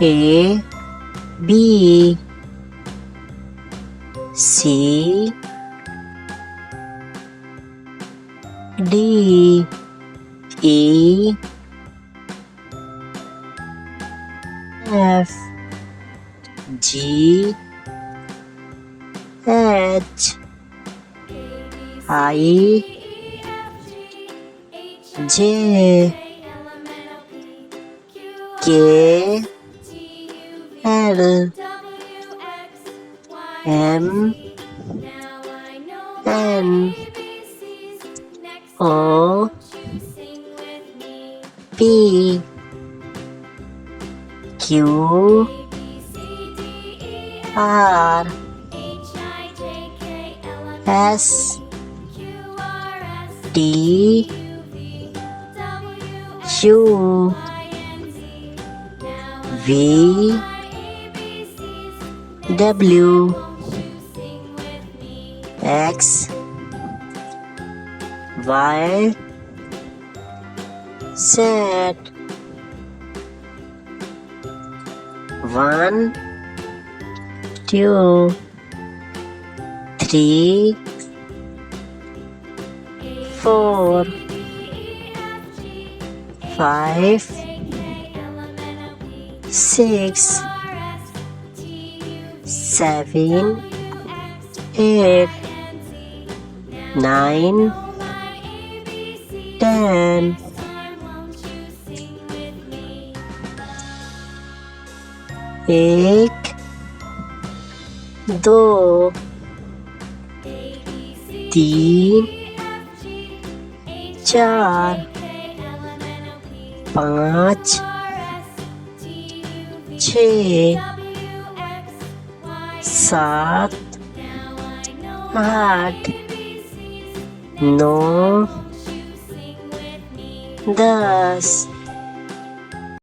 A B C D E F G H I J K L M N O P Q R S T U V W X Y Z. 1 2 3 4 5 6 7 8 9 10 एक दो तीन चार पाँच छः सात आठ नौ 10